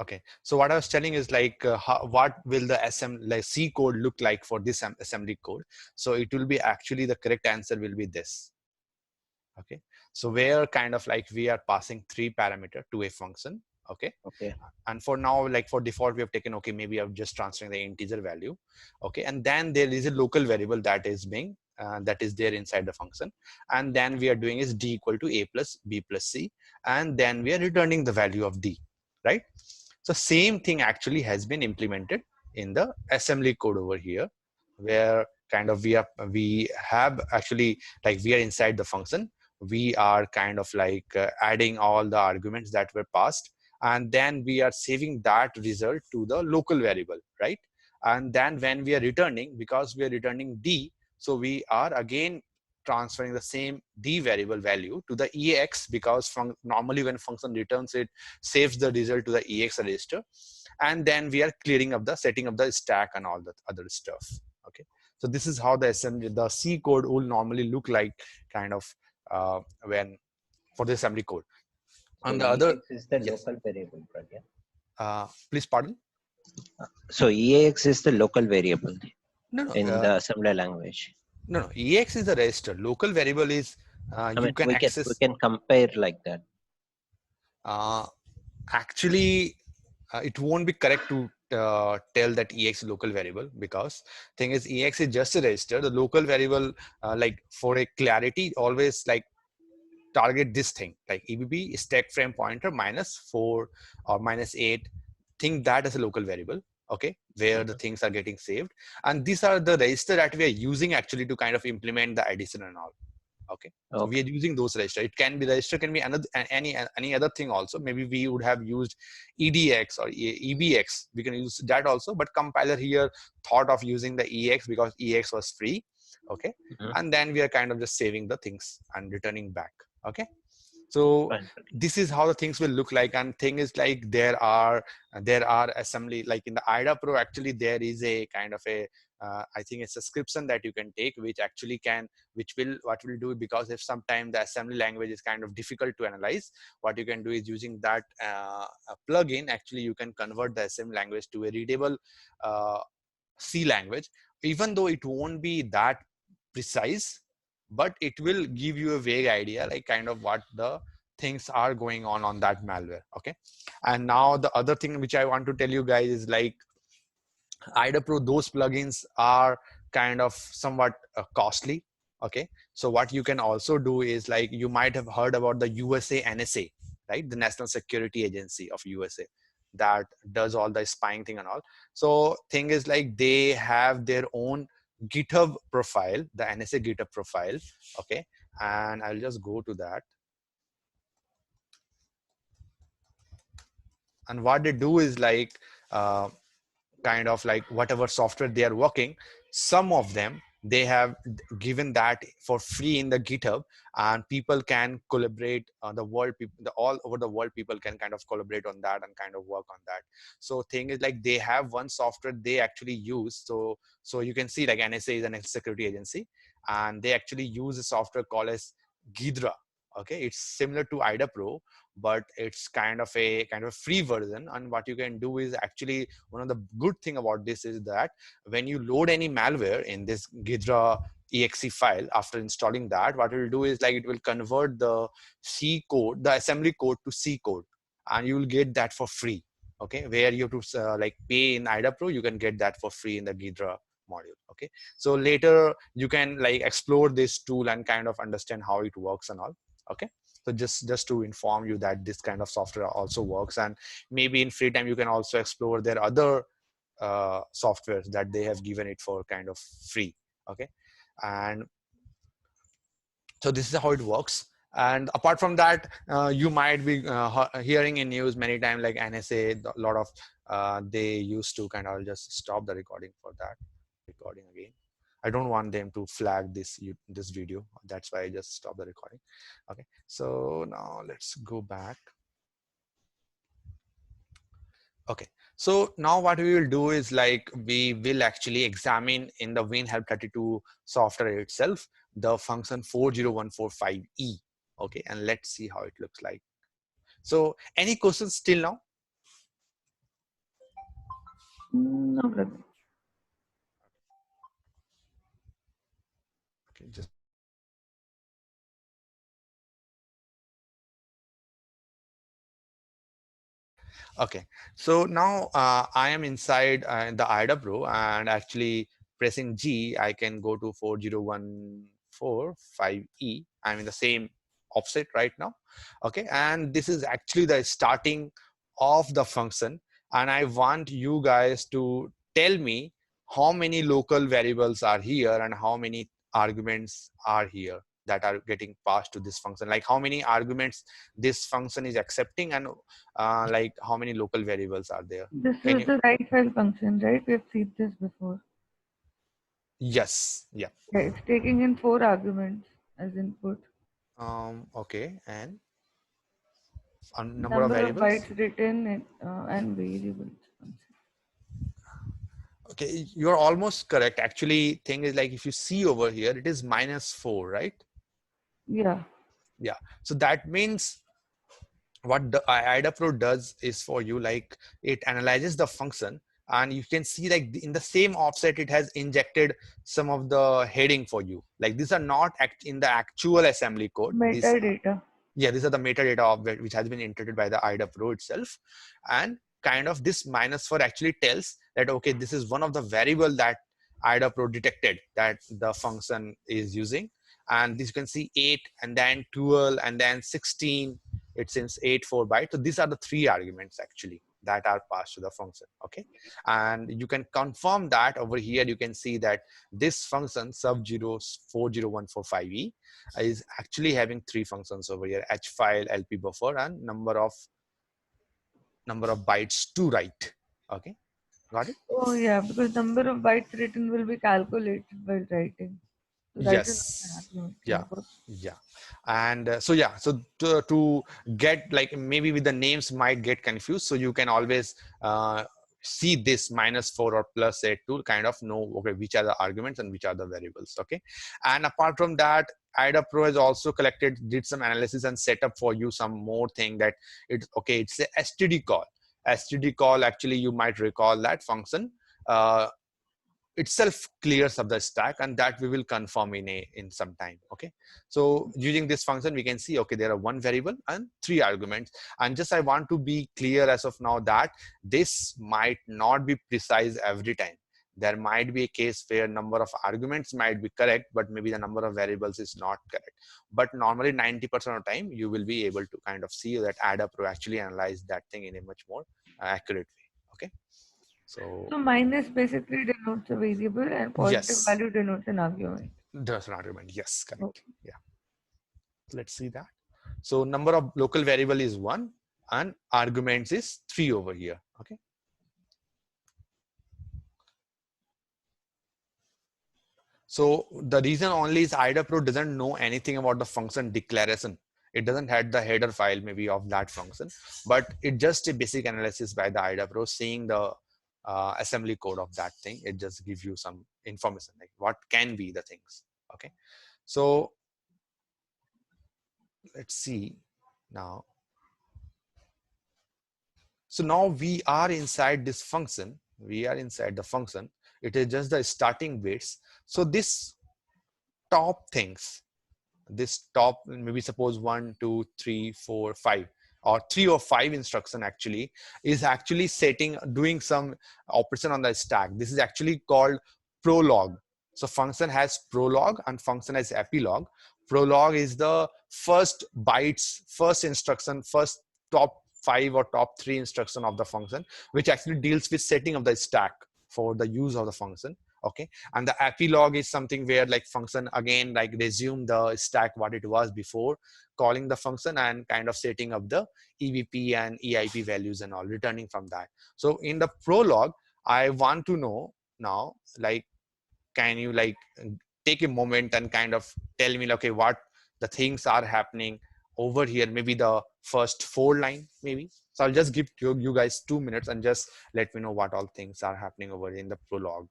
Okay, so what I was telling is like what will the like C code look like for this assembly code? So it will be actually the correct answer will be this. Okay, so where kind of like we are passing 3 parameter to a function. Okay. Okay. And for now, like for default, we have taken, okay, maybe I'm just transferring the integer value. Okay. And then there is a local variable that is being, that is there inside the function. And then we are doing is d equal to a plus b plus c. And then we are returning the value of d, right? So same thing actually has been implemented in the assembly code over here, where kind of we have actually like we are inside the function. We are kind of like adding all the arguments that were passed, and then we are saving that result to the local variable, right? And then when we are returning, because we are returning d, so we are again transferring the same d variable value to the ex, because from normally when function returns, it saves the result to the ex register. And then we are clearing up the setting of the stack and all the other stuff. Okay, so this is how the assembly, the C code will normally look like, kind of when for the assembly code. So On the other, EAX is the yes, local variable, Pragya. please pardon. So EAX is the local variable No, no, in the assembly language. no, no. Ex is the register. Local variable is I you mean, can we access. can compare like that. Uh, Actually, it won't be correct to tell that ex is local variable, because thing is ex is just a register. The local variable, like for a clarity, always like target this thing like EBP stack frame pointer -4 or -8. Think that as a local variable. Okay, where the things are getting saved, and these are the register that we are using actually to kind of implement the addition and all. Okay, so we Okay. are using those register. It can be register, can be another any other thing also. Maybe we would have used EDX or EBX. We can use that also, but compiler here thought of using the EX because EX was free. Okay, Mhm. and then we are kind of just saving the things and returning back. Okay, so Fine. this is how the things will look like. And thing is like there are assembly like in the IDA Pro. Actually there is a kind of a I think a subscription that you can take, which actually can, which will what will do, because if sometime the assembly language is kind of difficult to analyze, what you can do is using that plugin, actually you can convert the assembly language to a readable uh, C language, even though it won't be that precise, but it will give you a vague idea like kind of what the things are going on that malware. Okay, and now the other thing which I want to tell you guys is like IDA Pro, those plugins are kind of somewhat costly. Okay, so what you can also do is like you might have heard about the USA NSA, right? The National Security Agency of USA that does all the spying thing and all. So thing is like they have their own GitHub profile, the NSA GitHub profile. Okay, and I'll just go to that. And what they do is like uh, kind of like whatever software they are working, some of them they have given that for free in the GitHub, and people can collaborate on the world. People, all over the world, people can kind of collaborate on that and kind of work on that. So thing is like they have one software they actually use. So you can see like NSA is an security agency, and they actually use a software called as Ghidra. Okay, it's similar to IDA Pro, but it's kind of a free version. And what you can do is actually, one of the good thing about this is that when you load any malware in this Ghidra exe file, after installing that, what it will do is like it will convert the C code, the assembly code, to C code, and you will get that for free. Okay, where you have to like pay in IDA Pro, you can get that for free in the Ghidra module. Okay, so later you can like explore this tool and kind of understand how it works and all. Okay, so just to inform you that this kind of software also works, and maybe in free time you can also explore their other softwares that they have given it for kind of free. Okay, and so this is how it works. And apart from that, you might be hearing in news many times like NSA, a lot of they used to kind of, I'll just stop the recording for that recording again. I don't want them to flag this video. That's why I just stop the recording. Okay, so now let's go back. Okay, so now what we will do is like we will actually examine in the WinHelp32 software itself the function 40145E. Okay, and let's see how it looks like. So any questions till now? No, brother. Okay, just okay. So now I am inside the IDA Pro, and actually pressing G, I can go to 40145E. I'm in the same offset right now. Okay, and this is actually the starting of the function, and I want you guys to tell me how many local variables are here and how many arguments are here that are getting passed to this function, like how many arguments this function is accepting, and like how many local variables are there. This Can is you? the right file function, right? We've seen this before. Yes, yeah. Yeah, it's taking in 4 arguments as input. Okay, and number of Number of variables. bytes written and variables. Okay, you're almost correct. Actually, thing is like if you see over here, it is -4, right? Yeah, Yeah. So that means what the IDAPRO does is for you, like it analyzes the function, and you can see like in the same offset it has injected some of the heading for you. Like these are not in the actual assembly code. These metadata. yeah, these are the metadata of which has been inserted by the IDA Pro itself, and kind of this -4 actually tells that okay, this is one of the variable that IDA Pro detected that the function is using, and this you can see 8 and then 12 and then 16. It seems 8 4 bytes. So these are the 3 arguments actually that are passed to the function. Okay, and you can confirm that over here. You can see that this function sub0 40145E is actually having 3 functions over here: h file, lp buffer, and number of bytes to write. Okay, got it? Oh yeah, because number of bytes written will be calculated while writing. So that is not an Yes. argument. Yeah, Yeah. but Yeah. And so yeah, so to get like maybe with the names might get confused, so you can always see this -4 or +8 to kind of know okay which are the arguments and which are the variables. Okay, and apart from that, IDA Pro has also did some analysis and set up for you some more thing that it's okay. It's a STD call. STD call, actually you might recall that function itself clears up the stack, and that we will confirm in some time. Okay, so using this function we can see okay there are 1 variable and 3 arguments, and just I want to be clear as of now that this might not be precise every time. There might be a case where number of arguments might be correct, but maybe the number of variables is not correct. But normally 90% of the time you will be able to kind of see that IDA Pro actually analyze that thing in a much more accurate way. Okay, so so minus basically denotes a variable and positive yes. value denotes an argument. Does an argument. Yes, Okay. correct. Yeah. Let's see that. So number of local variable is 1 and arguments is 3 over here. Okay. So the reason only is IDA Pro doesn't know anything about the function declaration. It doesn't have the header file maybe of that function, but it just a basic analysis by the IDA Pro, seeing the assembly code of that thing. It just gives you some information like what can be the things. Okay. So let's see now. So now we are inside this function. We are inside the function. It is just the starting bits. So this top things, this top, maybe suppose 1, 2, 3, 4, 5, or 3 or 5 instruction actually is actually doing some operation on the stack. This is actually called prologue. So function has prologue and function has epilogue. Prologue is the first bytes, first instruction, first top 5 or top 3 instruction of the function, which actually deals with setting of the stack for the use of the function. Okay, and the epilogue is something where like function again like resume the stack what it was before calling the function, and kind of setting up the evp and eip values and all, returning from that. So in the prologue, I want to know now, like, can you like take a moment and kind of tell me okay what the things are happening over here, maybe the first 4 line maybe. So I'll just give you guys 2 minutes and just let me know what all things are happening over in the prologue.